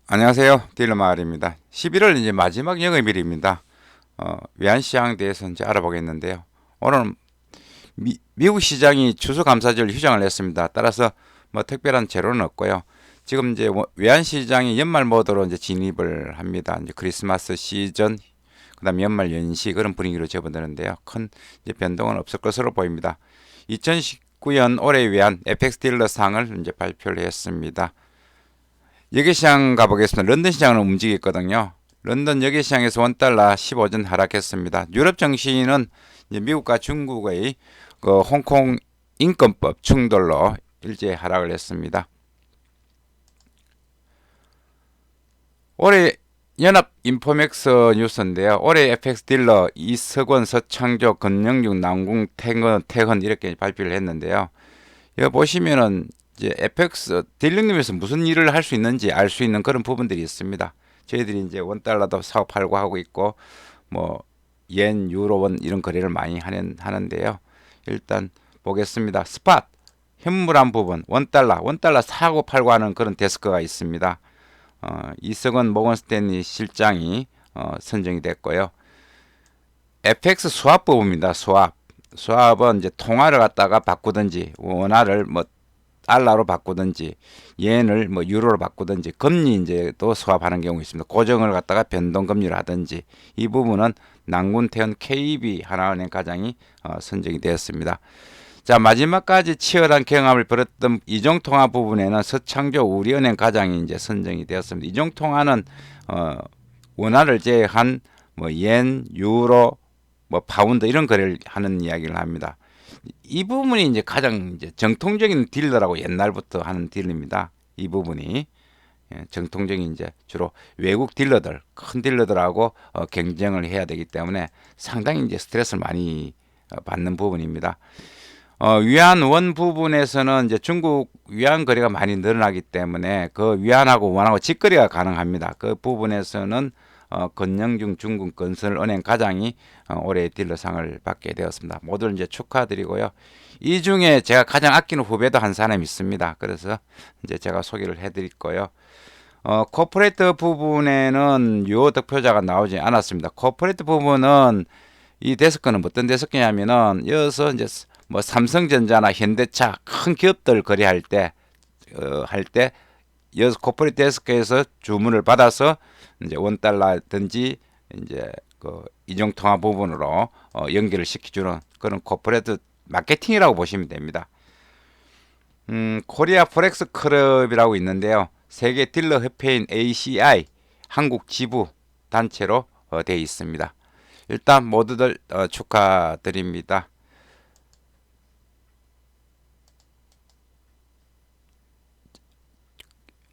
안녕하세요. 딜러마을입니다. 11월 이제 마지막 영업일입니다. 외환시장에 대해서 이제 알아보겠는데요. 오늘 미국 시장이 추수감사절 휴장을 했습니다. 따라서 뭐 특별한 재료는 없고요. 지금 이제 외환시장이 연말 모드로 이제 진입을 합니다. 이제 크리스마스 시즌, 그다음 연말 연시 그런 분위기로 접어드는데요. 큰 이제 변동은 없을 것으로 보입니다. 2019년 올해 외환 FX 딜러 상을 이제 발표를 했습니다. 여객시장 가보겠습니다. 런던 시장은 움직였거든요. 런던 여객시장에서 원달러 15전 하락했습니다. 유럽 증시는 이제 미국과 중국의 그 홍콩 인권법 충돌로 일제 하락을 했습니다. 올해 연합 인포맥스 뉴스인데요. 올해 FX 딜러 이석원, 서창조, 권영중, 남궁, 태헌 이렇게 발표를 했는데요. 여기 보시면은 이제 FX 딜링룸에서 무슨 일을 할 수 있는지 알 수 있는 그런 부분들이 있습니다. 저희들이 이제 원달러도 사고 팔고 하고 있고 뭐 yen, 유로, 원 이런 거래를 많이 하는데요. 일단 보겠습니다. 스팟 현물한 부분 원달러 사고 팔고 하는 그런 데스크가 있습니다. 이석원 모건스탠리 실장이 선정이 됐고요. FX 스왑 부분입니다. 스왑은 이제 통화를 갖다가 바꾸든지 원화를 뭐 달러로 바꾸든지 yen을 뭐 유로로 바꾸든지 금리 이제 또 스왑하는 경우 있습니다. 고정을 갖다가 변동금리를 하든지 이 부분은 난군태현 KB 하나은행 가장이 선정이 되었습니다. 자, 마지막까지 치열한 경합을 벌였던 이종통화 부분에는 서창조 우리은행 가장이 이제 선정이 되었습니다. 이종통화는 원화를 제외한 뭐 yen, 유로, 뭐 파운드 이런 거래를 하는 이야기를 합니다. 이 부분이 이제 가장 이제 정통적인 딜러라고 옛날부터 하는 딜러입니다. 이 부분이 정통적인 이제 주로 외국 딜러들, 큰 딜러들하고 경쟁을 해야 되기 때문에 상당히 이제 스트레스를 많이 받는 부분입니다. 위안원 부분에서는 이제 중국 위안 거래가 많이 늘어나기 때문에 그 위안하고 원하고 직거래가 가능합니다. 그 부분에서는 권영중 중국 건설은행 가장이 올해 딜러상을 받게 되었습니다. 모두 이제 축하드리고요. 이 중에 제가 가장 아끼는 후배도 한 사람이 있습니다. 그래서 이제 제가 소개를 해드릴 거요. 코퍼레이트 부분에는 요 득표자가 나오지 않았습니다. 코퍼레이트 부분은 이 데스크는 어떤 데스크냐면은 여기서 이제 뭐 삼성전자나 현대차 큰 기업들 거래할 때 여기서 코퍼레이트 데스크에서 주문을 받아서 이제 원달러든지 이제 그 이중통화 부분으로 연결을 시켜주는 그런 코퍼레이트 마케팅이라고 보시면 됩니다. 코리아 포렉스 클럽이라고 있는데요. 세계 딜러 협회인 ACI 한국 지부 단체로 되어 있습니다. 일단 모두들 축하드립니다.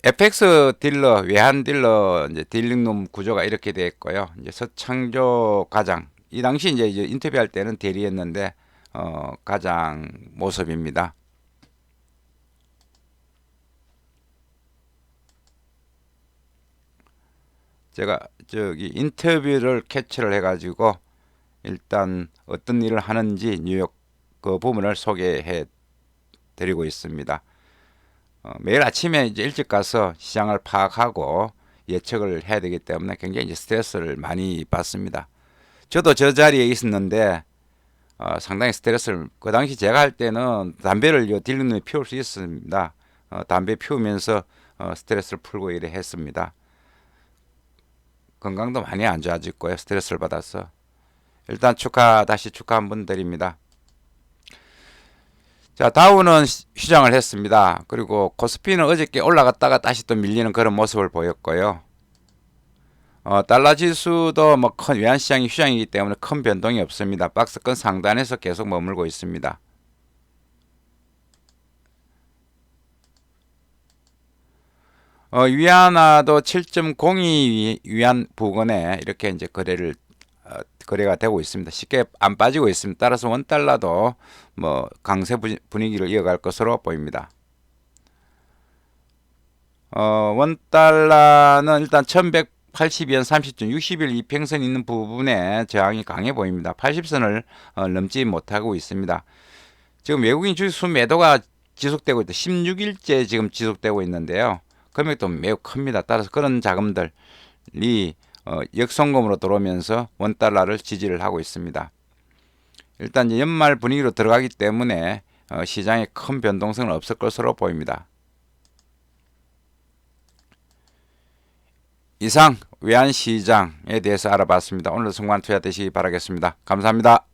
FX 딜러, 외환 딜러, 이제 딜링룸 구조가 이렇게 되어 있고요. 이제 서창조 가장, 이 당시 이제 인터뷰할 때는 대리했는데, 가장 모습입니다. 제가 저기 인터뷰를 캡처를 해가지고, 일단 어떤 일을 하는지 뉴욕 그 부분을 소개해 드리고 있습니다. 매일 아침에 이제 일찍 가서 시장을 파악하고 예측을 해야 되기 때문에 굉장히 이제 스트레스를 많이 받습니다. 저도 저 자리에 있었는데 상당히 스트레스를 그 당시 제가 할 때는 담배를 딜링룸에 피울 수 있습니다. 담배 피우면서 스트레스를 풀고 이래 했습니다. 건강도 많이 안 좋아졌고요. 스트레스를 받아서 일단 다시 축하 한번 드립니다. 자, 다우는 휴장을 했습니다. 그리고 코스피는 어저께 올라갔다가 다시 또 밀리는 그런 모습을 보였고요. 달러 지수도 뭐 큰 외환시장이 휴장이기 때문에 큰 변동이 없습니다. 박스권 상단에서 계속 머물고 있습니다. 위안화도 7.02 위안 부근에 이렇게 이제 거래가 되고 있습니다. 쉽게 안 빠지고 있습니다. 따라서 원달러도 뭐 강세 분위기를 이어갈 것으로 보입니다. 원달러는 일단 1180연 30전 60일 이평선 있는 부분에 저항이 강해 보입니다. 80선을 넘지 못하고 있습니다. 지금 외국인 주식 매도가 지속되고 있다. 16일째 지금 지속되고 있는데요. 금액도 매우 큽니다. 따라서 그런 자금들이 역송금으로 들어오면서 원달러를 지지를 하고 있습니다. 일단 이제 연말 분위기로 들어가기 때문에 시장에 큰 변동성은 없을 것으로 보입니다. 이상 외환시장에 대해서 알아봤습니다. 오늘도 성공한 투자 되시기 바라겠습니다. 감사합니다.